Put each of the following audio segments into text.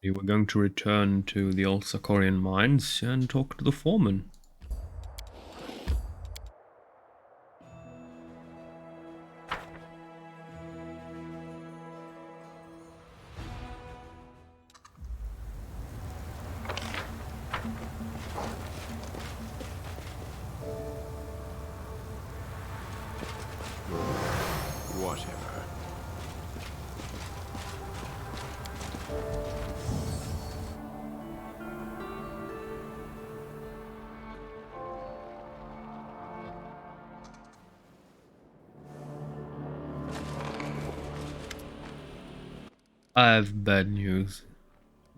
We were going to return to the old Sakorian mines and talk to the foreman. Whatever. I have bad news.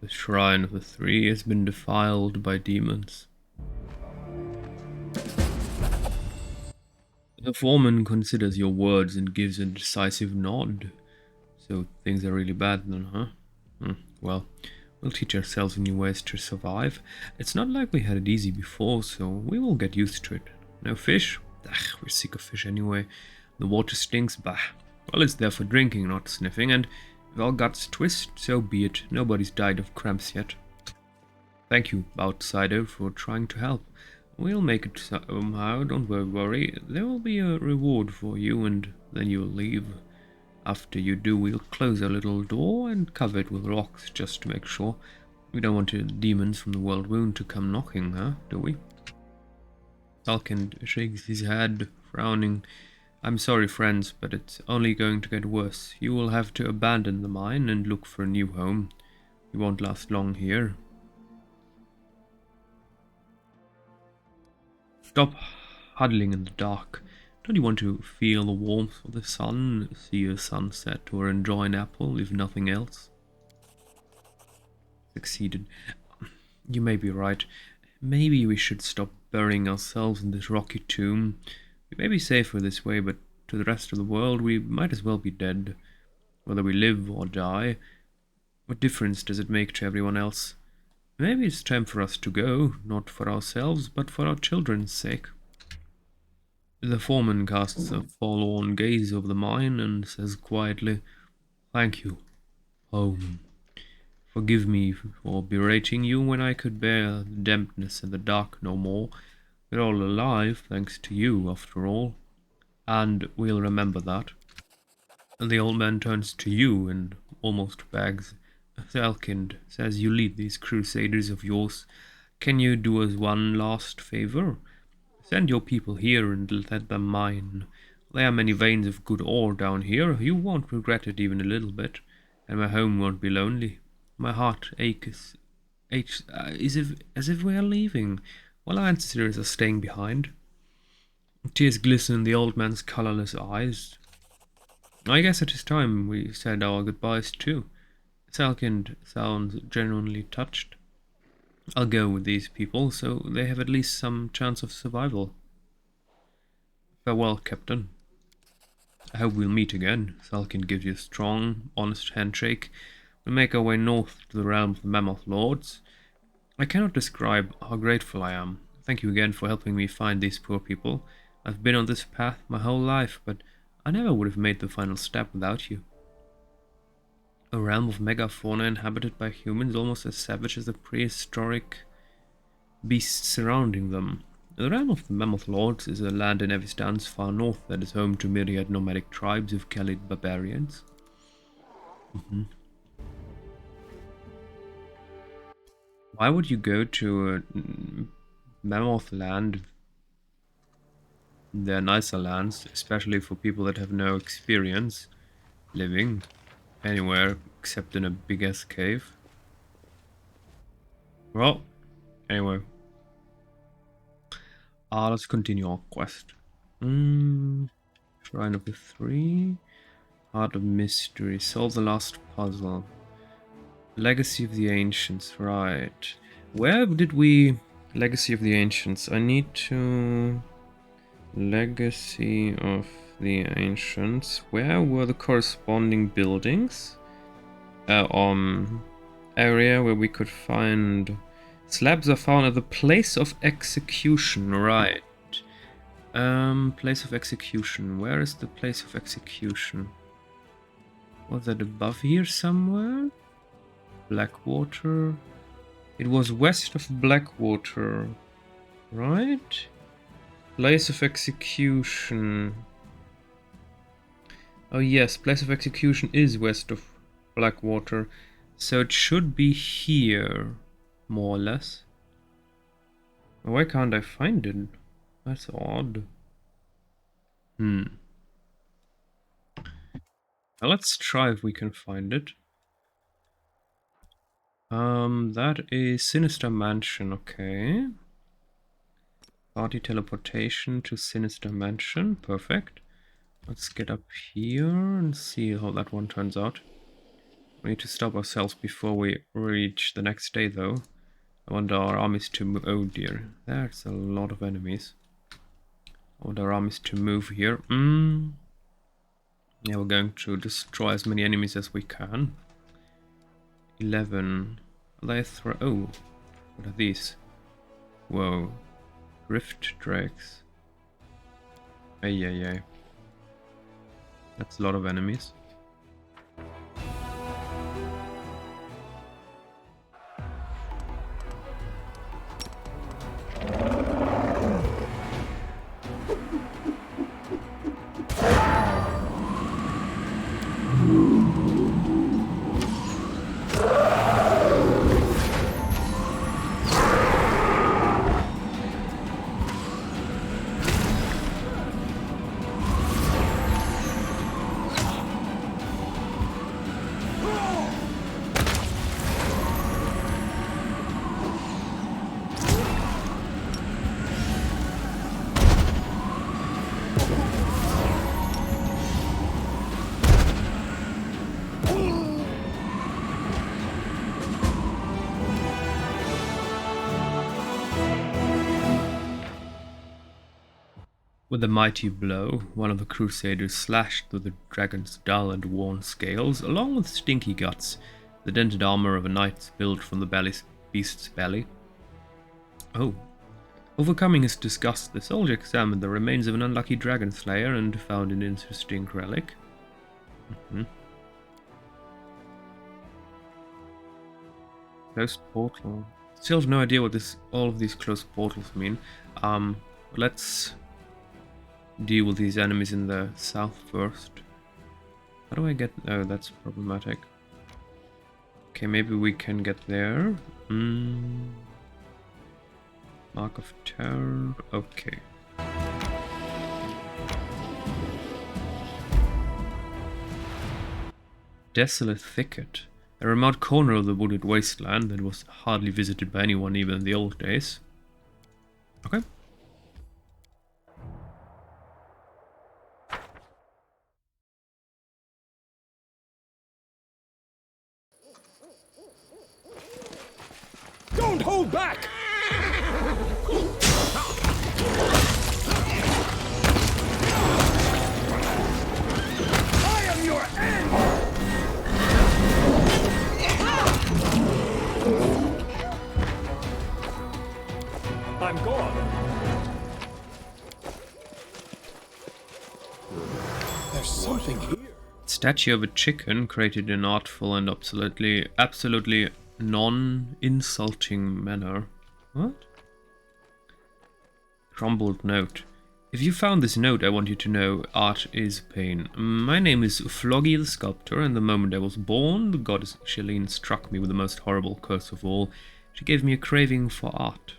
The Shrine of the Three has been defiled by demons. The foreman considers your words and gives a decisive nod. So things are really bad then, huh? Well, we'll teach ourselves new ways to survive. It's not like we had it easy before, so we will get used to it. No fish? Ugh, we're sick of fish anyway. The water stinks? Bah. Well, it's there for drinking, not sniffing, and if our guts twist, so be it. Nobody's died of cramps yet. Thank you, outsider, for trying to help. We'll make it somehow, don't worry. There will be a reward for you, and then you'll leave. After you do, we'll close our little door and cover it with rocks, just to make sure. We don't want the demons from the world wound to come knocking, huh, do we? Salkind shakes his head, frowning. I'm sorry, friends, but it's only going to get worse. You will have to abandon the mine and look for a new home. You won't last long here. Stop huddling in the dark. Don't you want to feel the warmth of the sun, see a sunset, or enjoy an apple, if nothing else? Succeeded. You may be right. Maybe we should stop burying ourselves in this rocky tomb. We may be safer this way, but to the rest of the world we might as well be dead. Whether we live or die, what difference does it make to everyone else? Maybe it's time for us to go, not for ourselves, but for our children's sake. The foreman casts a forlorn gaze over the mine and says quietly, Thank you, home. Forgive me for berating you when I could bear the dampness and the dark no more. We're all alive, thanks to you, after all. And we'll remember that. And the old man turns to you and almost begs. Thalkind says you lead these crusaders of yours. Can you do us one last favor? Send your people here and let them mine. There are many veins of good ore down here. You won't regret it even a little bit, and my home won't be lonely. My heart aches as if we are leaving, while our ancestors are staying behind. Tears glisten in the old man's colorless eyes. I guess it is time we said our goodbyes too. Salkind sounds genuinely touched. I'll go with these people, so they have at least some chance of survival. Farewell, Captain. I hope we'll meet again. Salkind gives you a strong, honest handshake. We make our way north to the realm of the Mammoth Lords. I cannot describe how grateful I am. Thank you again for helping me find these poor people. I've been on this path my whole life, but I never would have made the final step without you. A realm of megafauna inhabited by humans almost as savage as the prehistoric beasts surrounding them. The realm of the Mammoth Lords is a land in Evistan's far north that is home to myriad nomadic tribes of Khalid barbarians. Why would you go to a Mammoth land? They're nicer lands, especially for people that have no experience living anywhere except in a big ass cave. Well, anyway. Let's continue our quest. Shrine of the Three. Heart of Mystery. Solve the last puzzle. Legacy of the Ancients, right. Where did we... Legacy of the Ancients. I need to... Legacy of the Ancients. Where were the corresponding buildings? Area where we could find... Slabs are found at the place of execution, right. Place of execution. Where is the place of execution? Was that above here somewhere? Blackwater. It was west of Blackwater, right? Place of execution. Oh yes, place of execution is west of Blackwater. So it should be here, more or less. Why can't I find it? That's odd. Now let's try if we can find it. That is Sinister Mansion, okay. Party teleportation to Sinister Mansion, perfect. Let's get up here and see how that one turns out. We need to stop ourselves before we reach the next day, though. I want our armies to move. Oh dear, there's a lot of enemies. I want our armies to move here. Yeah, we're going to destroy as many enemies as we can. 11. Oh, what are these? Whoa. Rift Drakes. Ay. That's a lot of enemies. With a mighty blow, one of the crusaders slashed through the dragon's dull and worn scales, along with stinky guts, the dented armor of a knight built from the beast's belly. Oh. Overcoming his disgust, the soldier examined the remains of an unlucky dragon slayer and found an interesting relic. Closed portal. Still have no idea what all of these closed portals mean. Let's deal with these enemies in the south first. How do I get... Oh, that's problematic. Okay, maybe we can get there. Mark of Terror. Okay. Desolate Thicket. A remote corner of the wooded wasteland that was hardly visited by anyone even in the old days. Okay. Don't hold back! I am your end! I'm gone. There's something here. Statue of a chicken created in artful and absolutely non-insulting manner. What? Crumbled note. If you found this note, I want you to know art is pain. My name is Floggy the Sculptor, and the moment I was born, the goddess Mishulin struck me with the most horrible curse of all. She gave me a craving for art.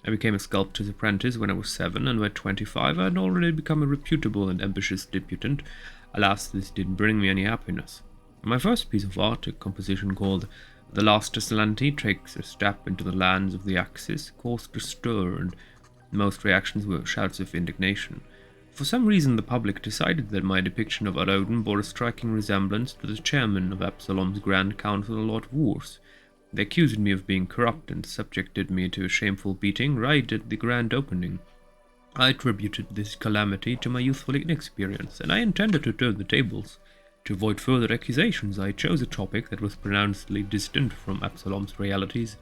I became a sculptor's apprentice when I was 7, and by 25 I had already become a reputable and ambitious debutant. Alas, this didn't bring me any happiness. My first piece of art, a composition called The Last Aslanti, takes a step into the lands of the Axis, caused a stir, and most reactions were shouts of indignation. For some reason, the public decided that my depiction of Odin bore a striking resemblance to the chairman of Absalom's Grand Council, Lord Wars. They accused me of being corrupt and subjected me to a shameful beating right at the grand opening. I attributed this calamity to my youthful inexperience, and I intended to turn the tables. To avoid further accusations, I chose a topic that was pronouncedly distant from Absalom's realities,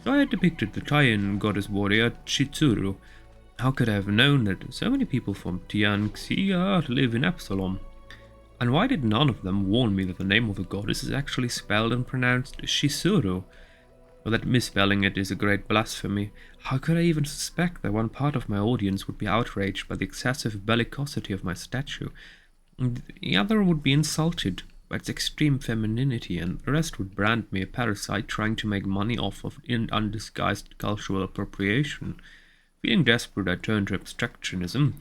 so I depicted the Taiyan goddess warrior Chitsuru. How could I have known that so many people from Tianxi live in Absalom? And why did none of them warn me that the name of the goddess is actually spelled and pronounced Shizuru? Or that misspelling it is a great blasphemy? How could I even suspect that one part of my audience would be outraged by the excessive bellicosity of my statue, and the other would be insulted by its extreme femininity, and the rest would brand me a parasite trying to make money off of undisguised cultural appropriation? Feeling desperate, I turned to abstractionism,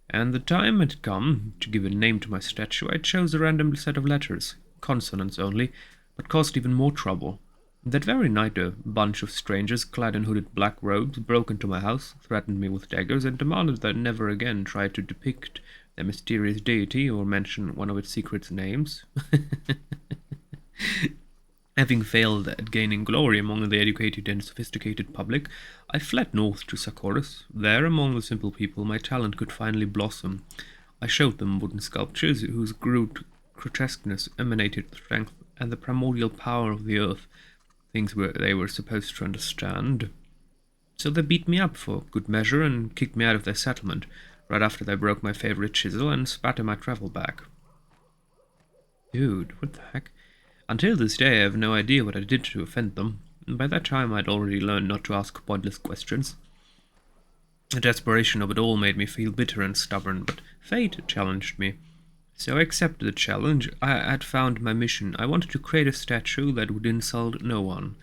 and the time had come to give a name to my statue. I chose a random set of letters, consonants only, but caused even more trouble. That very night a bunch of strangers clad in hooded black robes broke into my house, threatened me with daggers, and demanded that I never again try to depict their mysterious deity or mention one of its secret names. Having failed at gaining glory among the educated and sophisticated public, I fled north to Sakoris. There, among the simple people, my talent could finally blossom. I showed them wooden sculptures whose grotesqueness emanated the strength and the primordial power of the earth, things they were supposed to understand. So they beat me up for good measure and kicked me out of their settlement, right after they broke my favorite chisel and spat in my travel bag. Dude, what the heck? Until this day I have no idea what I did to offend them, and by that time I'd already learned not to ask pointless questions. The desperation of it all made me feel bitter and stubborn, but fate challenged me. So I accepted the challenge. I had found my mission. I wanted to create a statue that would insult no one.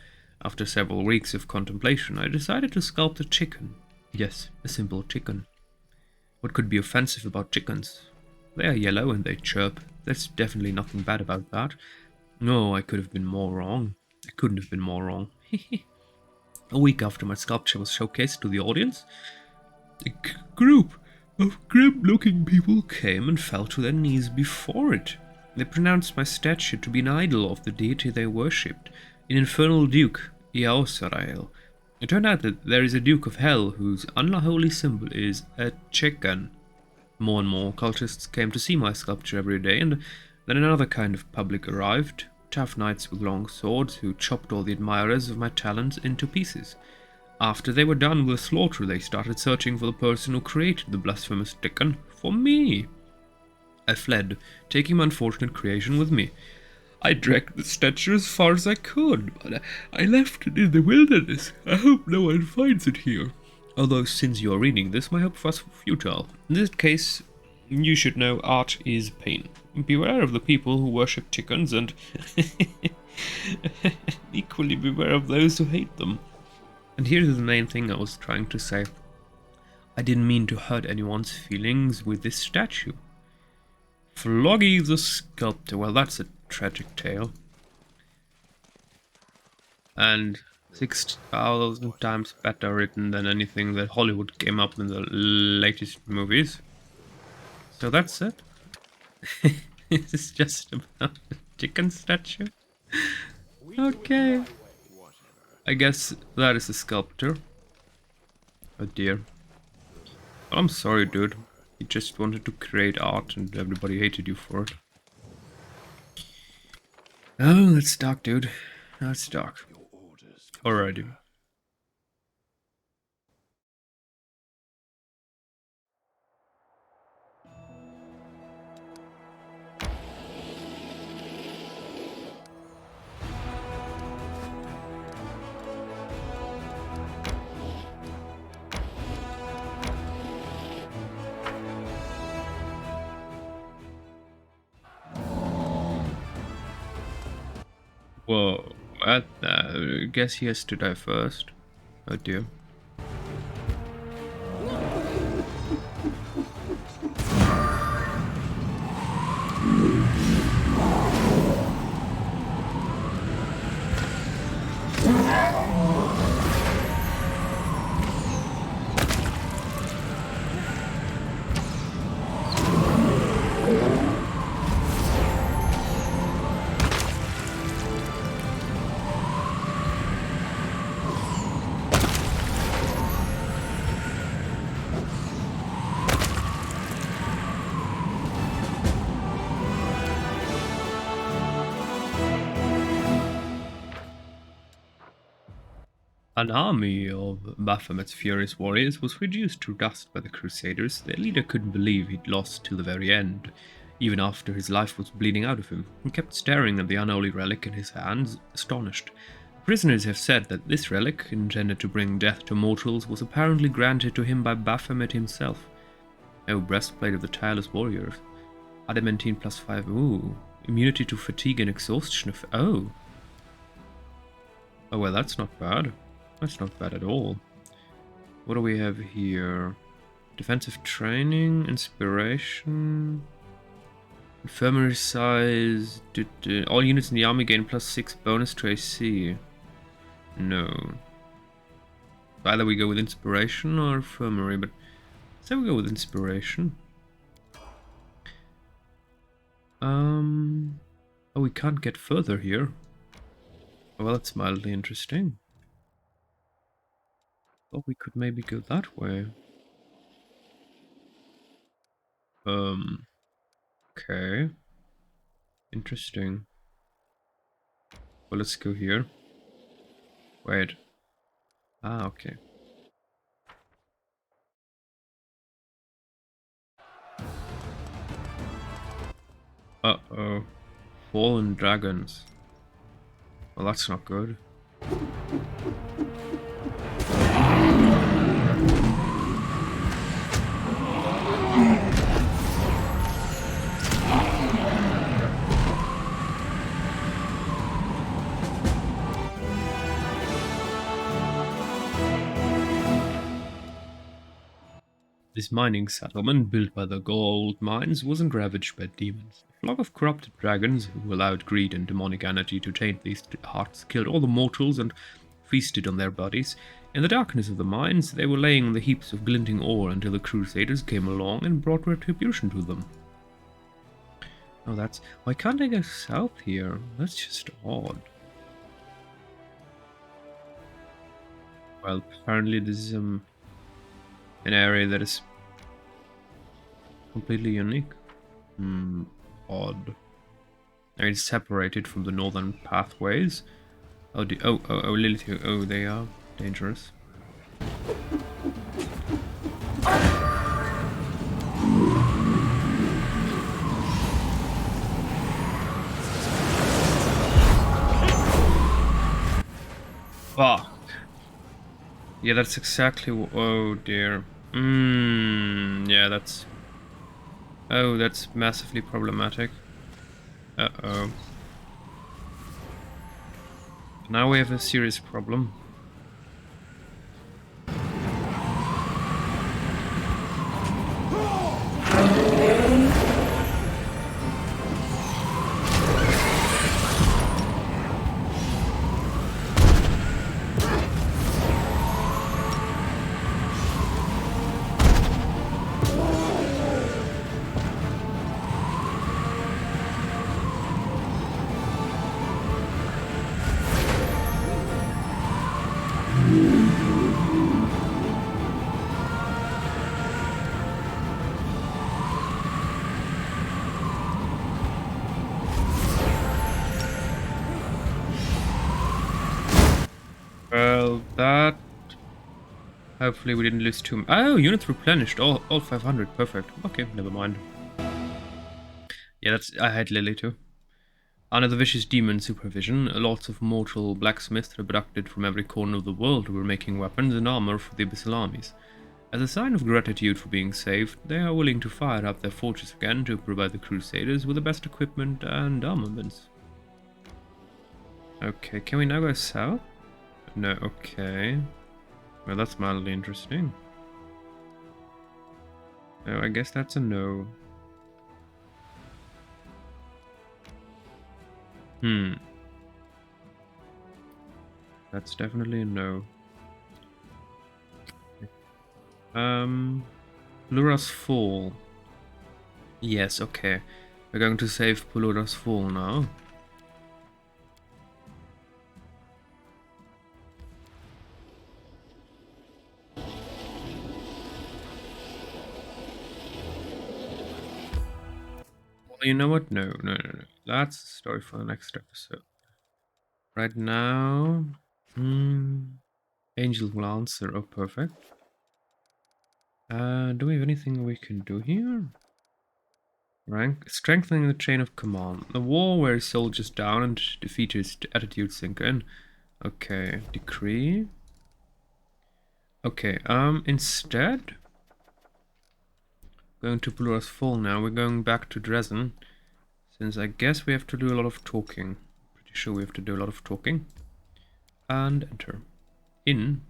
After several weeks of contemplation, I decided to sculpt a chicken. Yes, a simple chicken. What could be offensive about chickens? They are yellow and they chirp. There's definitely nothing bad about that. No, I could have been more wrong. I couldn't have been more wrong. A week after my sculpture was showcased to the audience, a group of grim-looking people came and fell to their knees before it. They pronounced my statue to be an idol of the deity they worshipped, an infernal duke, Iaosarael. It turned out that there is a Duke of Hell whose unholy symbol is a chicken. More and more cultists came to see my sculpture every day, and then another kind of public arrived, tough knights with long swords who chopped all the admirers of my talents into pieces. After they were done with the slaughter, they started searching for the person who created the blasphemous chicken, for me. I fled, taking my unfortunate creation with me. I dragged the statue as far as I could, but I left it in the wilderness. I hope no one finds it here. Although, since you are reading this, my hope was futile. In this case, you should know art is pain. Beware of the people who worship chickens, and equally beware of those who hate them. And here's the main thing I was trying to say. I didn't mean to hurt anyone's feelings with this statue. Floggy the Sculptor. Well, that's a tragic tale. And 6,000 times better written than anything that Hollywood came up in the latest movies. So that's it. This is just about a chicken statue. Okay. I guess that is a sculptor. Oh dear. Well, I'm sorry, dude. You just wanted to create art and everybody hated you for it. Oh, that's dark, dude. That's dark. Alrighty. Whoa, what? I guess he has to die first. Oh dear. An army of Baphomet's furious warriors was reduced to dust by the Crusaders. Their leader couldn't believe he'd lost till the very end. even after his life was bleeding out of him. He kept staring at the unholy relic in his hands, astonished. Prisoners have said that this relic, intended to bring death to mortals, was apparently granted to him by Baphomet himself. Oh, breastplate of the tireless warriors. Adamantine +5. Ooh. Immunity to fatigue and exhaustion. Oh. Oh, well, that's not bad. That's not bad at all. What do we have here? Defensive training, inspiration, infirmary size. All units in the army gain +6 bonus to AC. No. Either we go with inspiration or infirmary, but say we go with inspiration. Oh, we can't get further here. Oh, well, that's mildly interesting. Well, we could maybe go that way. Okay. Interesting. Well, let's go here. Wait. Ah, okay. Uh-oh. Fallen dragons. Well, that's not good. This mining settlement, built by the gold mines, wasn't ravaged by demons. A flock of corrupted dragons, who allowed greed and demonic energy to taint these hearts, killed all the mortals and feasted on their bodies. In the darkness of the mines, they were laying the heaps of glinting ore until the Crusaders came along and brought retribution to them. Oh, that's... Why can't I go south here? That's just odd. Well, apparently this is an area that is completely unique. Odd. I mean, it's separated from the northern pathways. Oh, Lilith. Oh, they are dangerous. Fuck. Yeah, that's exactly what... Oh, dear. Yeah, that's... Oh, that's massively problematic. Uh-oh. Now we have a serious problem. Well, that... Hopefully we didn't lose too much. Oh, units replenished. All 500. Perfect. Okay, never mind. Yeah, that's... I had Lily too. Under the vicious demon supervision, lots of mortal blacksmiths abducted from every corner of the world were making weapons and armor for the abyssal armies. As a sign of gratitude for being saved, they are willing to fire up their forges again to provide the Crusaders with the best equipment and armaments. Okay, can we now go south? No, okay. Well, that's mildly interesting. No, I guess that's a no. That's definitely a no. Plura's Fall. Yes, okay. We're going to save Plura's Fall now. Well, you know what? No. That's a story for the next episode. Right now... Angel will answer. Oh, perfect. Do we have anything we can do here? Rank. Strengthening the chain of command. The war wears soldiers down and defeaters' attitudes sink in. Okay, decree. Okay, instead, going to Blura's Fall now. We're going back to Dresden, since I guess we have to do a lot of talking. Pretty sure we have to do a lot of talking. And enter. In.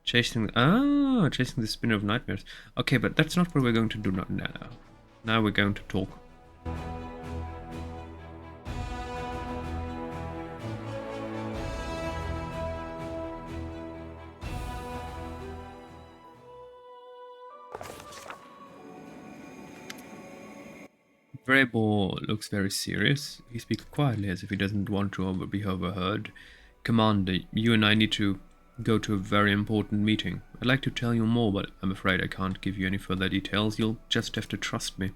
Chasing the spinner of nightmares. Okay, but that's not what we're going to do now. Now we're going to talk. Vrabor looks very serious. He speaks quietly as if he doesn't want to be overheard. Commander, you and I need to go to a very important meeting. I'd like to tell you more, but I'm afraid I can't give you any further details. You'll just have to trust me.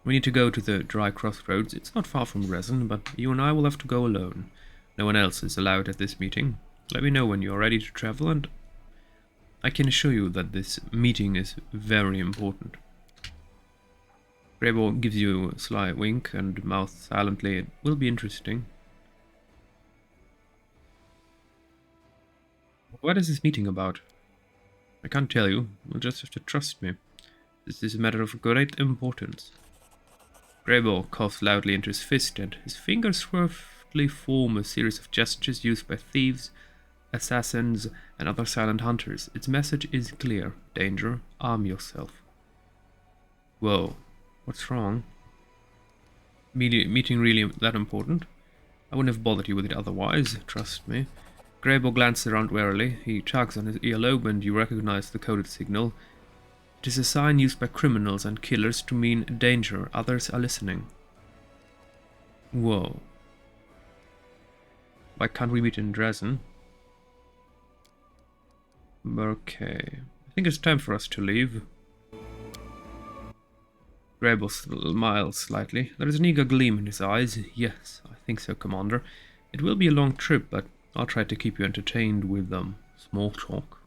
We need to go to the dry crossroads. It's not far from Dresden, but you and I will have to go alone. No one else is allowed at this meeting. Let me know when you're ready to travel, and I can assure you that this meeting is very important. Vrabor gives you a sly wink and mouths silently. It will be interesting. What is this meeting about? I can't tell you. You'll just have to trust me. This is a matter of great importance. Vrabor coughs loudly into his fist, and his fingers swiftly form a series of gestures used by thieves, assassins, and other silent hunters. Its message is clear. Danger, arm yourself. Whoa, what's wrong? Meeting really that important? I wouldn't have bothered you with it otherwise, trust me. Vrabor glances around warily. He tugs on his earlobe, and you recognize the coded signal. It is a sign used by criminals and killers to mean danger. Others are listening. Whoa. Why can't we meet in Dresden? Okay. I think it's time for us to leave. Vrabor smiles slightly. There is an eager gleam in his eyes. Yes, I think so, Commander. It will be a long trip, but I'll try to keep you entertained with small talk.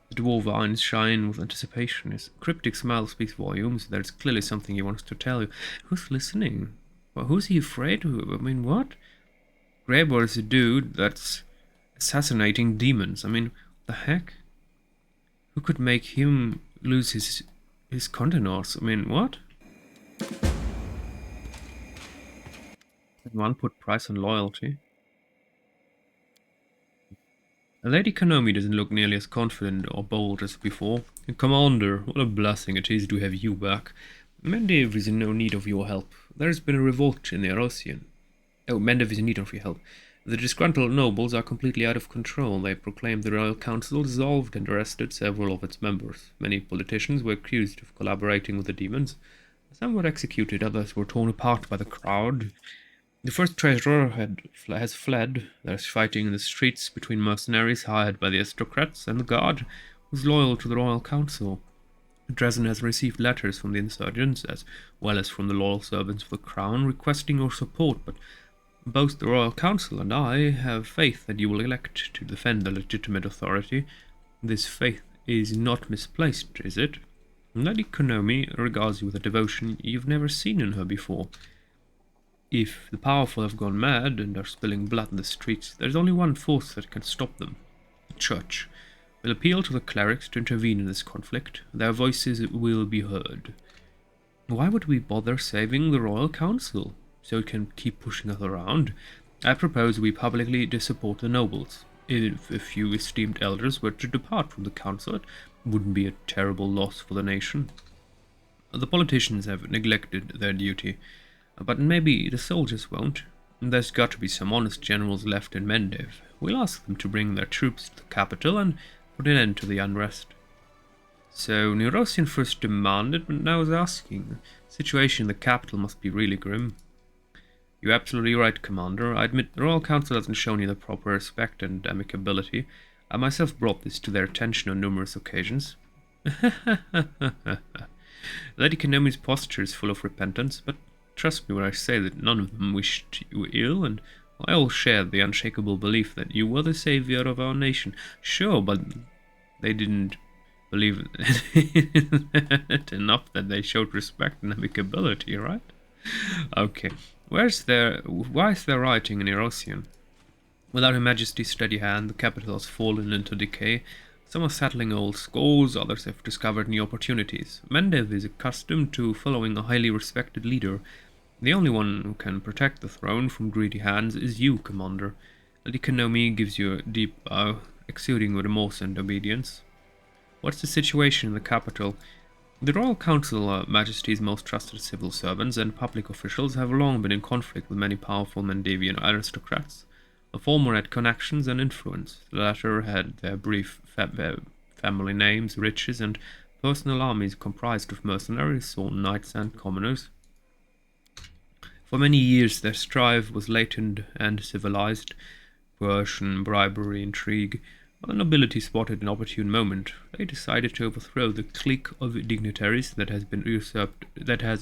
The dwarf eyes shine with anticipation. His cryptic smile speaks volumes. There's clearly something he wants to tell you. Who's listening? Well, who's he afraid of? I mean, what? Vrabor is a dude that's assassinating demons. I mean, what the heck? Who could make him lose his contenance? I mean, what? Can one put price on loyalty? Lady Kanomi doesn't look nearly as confident or bold as before. Commander, what a blessing it is to have you back. Mendev is in no need of your help. There has been a revolt in the Erosian. Oh, Mendev is in need of your help. The disgruntled nobles are completely out of control. They proclaimed the Royal Council dissolved and arrested several of its members. Many politicians were accused of collaborating with the demons. Some were executed, others were torn apart by the crowd. The first treasurer has fled. There's fighting in the streets between mercenaries hired by the aristocrats and the guard, who's loyal to the Royal Council. Dresden has received letters from the insurgents, as well as from the loyal servants of the crown, requesting your support, but both the Royal Council and I have faith that you will elect to defend the legitimate authority. This faith is not misplaced, is it? Lady Konomi regards you with a devotion you've never seen in her before. If the powerful have gone mad and are spilling blood in the streets, there's only one force that can stop them. The Church. We'll appeal to the clerics to intervene in this conflict. Their voices will be heard. Why would we bother saving the Royal Council? So it can keep pushing us around? I propose we publicly dissupport the nobles. If a few esteemed elders were to depart from the council, it wouldn't be a terrible loss for the nation. The politicians have neglected their duty. But maybe the soldiers won't. There's got to be some honest generals left in Mendev. We'll ask them to bring their troops to the capital and put an end to the unrest. So Neurosian first demanded, but now is asking. The situation in the capital must be really grim. You're absolutely right, Commander. I admit the Royal Council hasn't shown you the proper respect and amicability. I myself brought this to their attention on numerous occasions. Lady Konomi's posture is full of repentance, but trust me when I say that none of them wished you ill, and I all shared the unshakable belief that you were the savior of our nation. Sure, but they didn't believe it enough that they showed respect and amicability, right? Okay, why is there rioting in Erosian? Without Her Majesty's steady hand, the capital has fallen into decay. Some are settling old scores, others have discovered new opportunities. Mendev is accustomed to following a highly respected leader. The only one who can protect the throne from greedy hands is you, Commander. Lady Kanomi gives you a deep bow, exuding with remorse and obedience. What's the situation in the capital? The Royal Council, Her Majesty's most trusted civil servants and public officials, have long been in conflict with many powerful Mendevian aristocrats. The former had connections and influence. The latter had their brief family names, riches, and personal armies comprised of mercenaries, sworn knights, and commoners. For many years their strife was latent and civilized. Coercion, bribery, intrigue. When the nobility spotted an opportune moment, they decided to overthrow the clique of dignitaries that has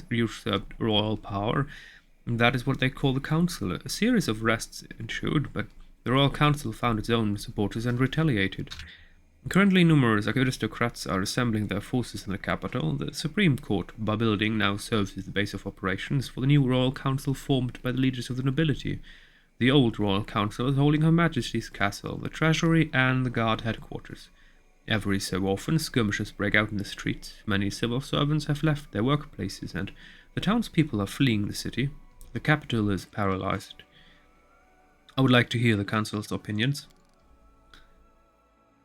usurped royal power. And that is what they call the council. A series of arrests ensued, but the royal council found its own supporters and retaliated. Currently, numerous aristocrats are assembling their forces in the capital. The Supreme Court building now serves as the base of operations for the new royal council formed by the leaders of the nobility. The old royal council is holding Her Majesty's castle, the treasury, and the guard headquarters. Every so often, skirmishes break out in the streets. Many civil servants have left their workplaces, and the townspeople are fleeing the city. The capital is paralyzed. I would like to hear the council's opinions.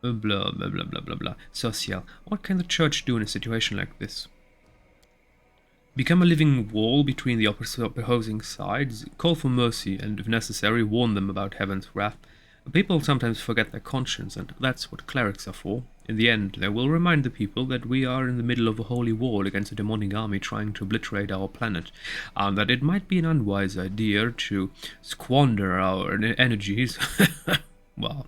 Blah, blah, blah, blah, blah, blah. Social. What can the church do in a situation like this? Become a living wall between the opposing sides, call for mercy, and if necessary, warn them about heaven's wrath. People sometimes forget their conscience, and that's what clerics are for. In the end, they will remind the people that we are in the middle of a holy war against a demonic army trying to obliterate our planet, and that it might be an unwise idea to squander our energies, well,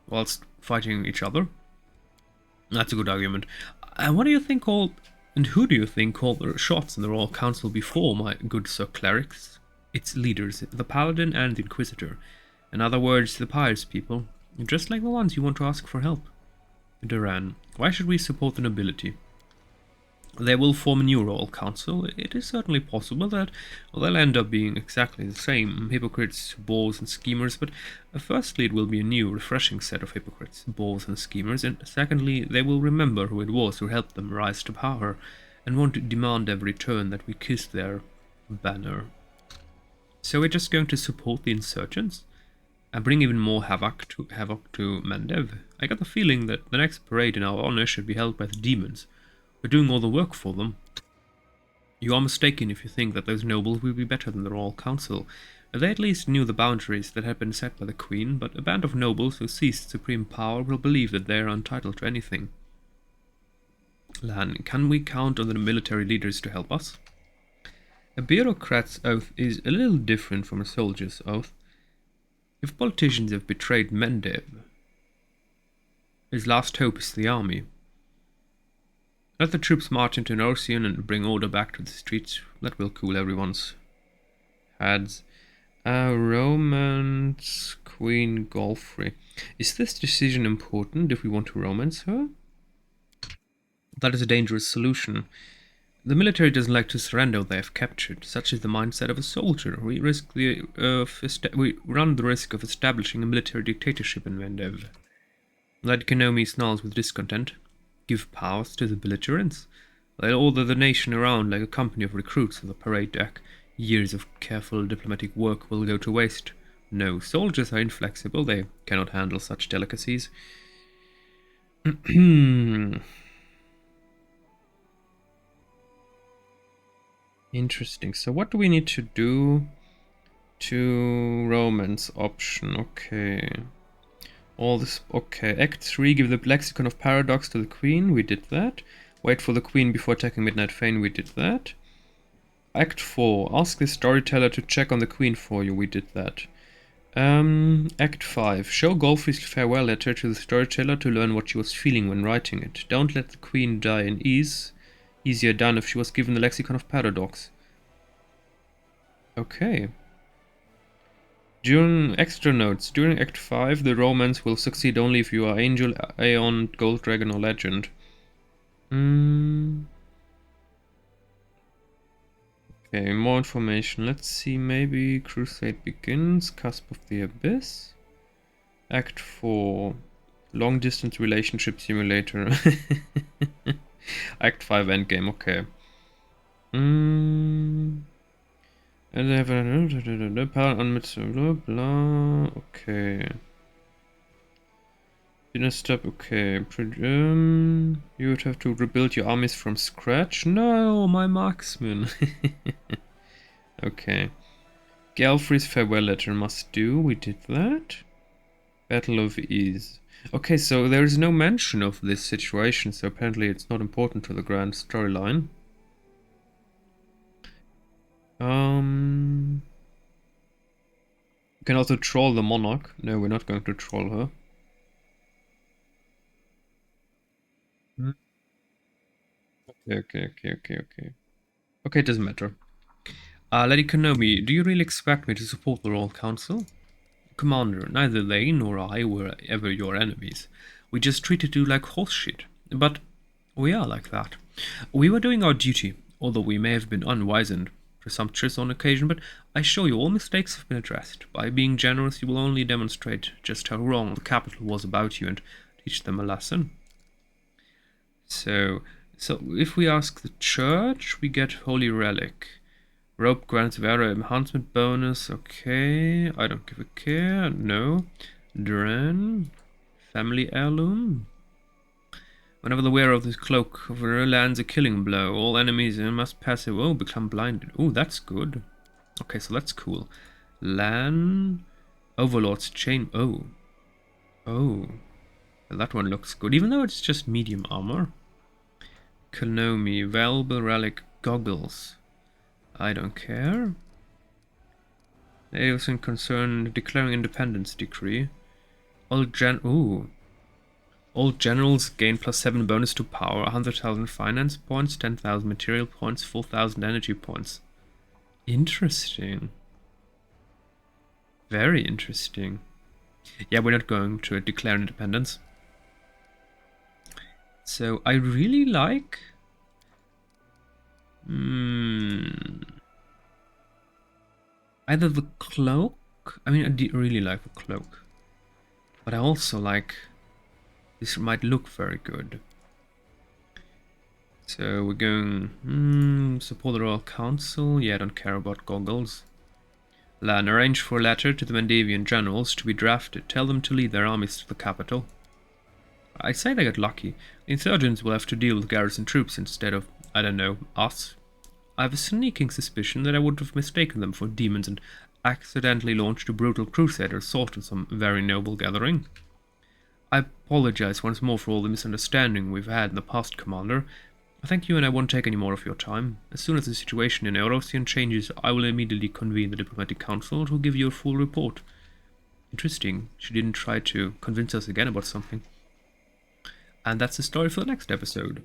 whilst fighting each other. That's a good argument. And what do you think and who do you think called the shots in the Royal Council before, my good Sir Clerics? Its leaders, the Paladin and the Inquisitor. In other words, the pious people, just like the ones you want to ask for help. Duran, why should we support the nobility? They will form a new royal council. It is certainly possible that they'll end up being exactly the same, hypocrites, bores and schemers, but firstly it will be a new, refreshing set of hypocrites, bores and schemers, and secondly they will remember who it was who helped them rise to power, and won't demand every turn that we kiss their banner. So we're just going to support the insurgents? And bring even more havoc to Mendev? I got the feeling that the next parade in our honor should be held by the demons. We're doing all the work for them. You are mistaken if you think that those nobles will be better than the Royal Council. They at least knew the boundaries that had been set by the Queen, but a band of nobles who seized supreme power will believe that they are entitled to anything. Lan, can we count on the military leaders to help us? A bureaucrat's oath is a little different from a soldier's oath. If politicians have betrayed Mendev, his last hope is the army. Let the troops march into Norcian and bring order back to the streets. That will cool everyone's heads. Romance Queen Golfrey. Is this decision important if we want to romance her? That is a dangerous solution. The military doesn't like to surrender what they have captured. Such is the mindset of a soldier. We run the risk of establishing a military dictatorship in Mendev. Lady Kanomi snarls with discontent. Give powers to the belligerents. They'll order the nation around like a company of recruits on the parade deck. Years of careful diplomatic work will go to waste. No, soldiers are inflexible. They cannot handle such delicacies. Interesting. So what do we need to do to romance option? Okay. All this. Okay. Act 3, give the lexicon of paradox to the queen. We did that. Wait for the queen before attacking Midnight Fane. We did that. Act 4, ask the storyteller to check on the queen for you. We did that. Act 5, show Golfrey's farewell letter to the storyteller to learn what she was feeling when writing it. Don't let the queen die in ease. Easier done if she was given the lexicon of paradox. Okay. During extra notes, during Act 5, the romance will succeed only if you are Angel, Aeon, Gold Dragon, or Legend. Okay, more information. Let's see, maybe Crusade Begins, Cusp of the Abyss. Act 4, Long Distance Relationship Simulator. Act 5 Endgame, okay. And they have a power on blah blah. Okay. Dinner step. Okay. You would have to rebuild your armies from scratch. No, my marksman. Okay. Galfrey's farewell letter must do. We did that. Battle of Ease. Okay, so there is no mention of this situation, so apparently it's not important to the grand storyline. You can also troll the monarch. No, we're not going to troll her. Okay. Okay, it doesn't matter. Lady Konomi, do you really expect me to support the Royal Council? Commander, neither they nor I were ever your enemies. We just treated you like horse shit. But we are like that. We were doing our duty, although we may have been unwise and presumptuous on occasion, but I assure you all mistakes have been addressed. By being generous, you will only demonstrate just how wrong the capital was about you and teach them a lesson. So if we ask the church, we get Holy Relic. Rope grants Vera enhancement bonus. Okay, I don't give a care. No. Dren. Family heirloom. Whenever the wearer of this cloak lands a killing blow, all enemies must pass it. Oh, become blinded. Oh, that's good. Okay, so that's cool. Lan. Overlord's chain. Oh. Well, that one looks good, even though it's just medium armor. Konomi. Valuable relic goggles. I don't care. Anything concerned declaring independence decree. All generals gain +7 bonus to power, 100,000 finance points, 10,000 material points, 4,000 energy points. Interesting. Very interesting. Yeah, we're not going to declare independence. So I really like... either the cloak... I mean, I really like the cloak. But I also like... this might look very good. So we're going... support the Royal Council. Yeah, I don't care about goggles. Lan, arrange for a letter to the Mandavian generals to be drafted. Tell them to lead their armies to the capital. I say they got lucky. The insurgents will have to deal with garrison troops instead of, I don't know, us. I have a sneaking suspicion that I would have mistaken them for demons and accidentally launched a brutal crusade assault on some very noble gathering. I apologize once more for all the misunderstanding we've had in the past, Commander. I think you and I won't take any more of your time. As soon as the situation in Eurasian changes, I will immediately convene the Diplomatic Council to give you a full report. Interesting. She didn't try to convince us again about something. And that's the story for the next episode.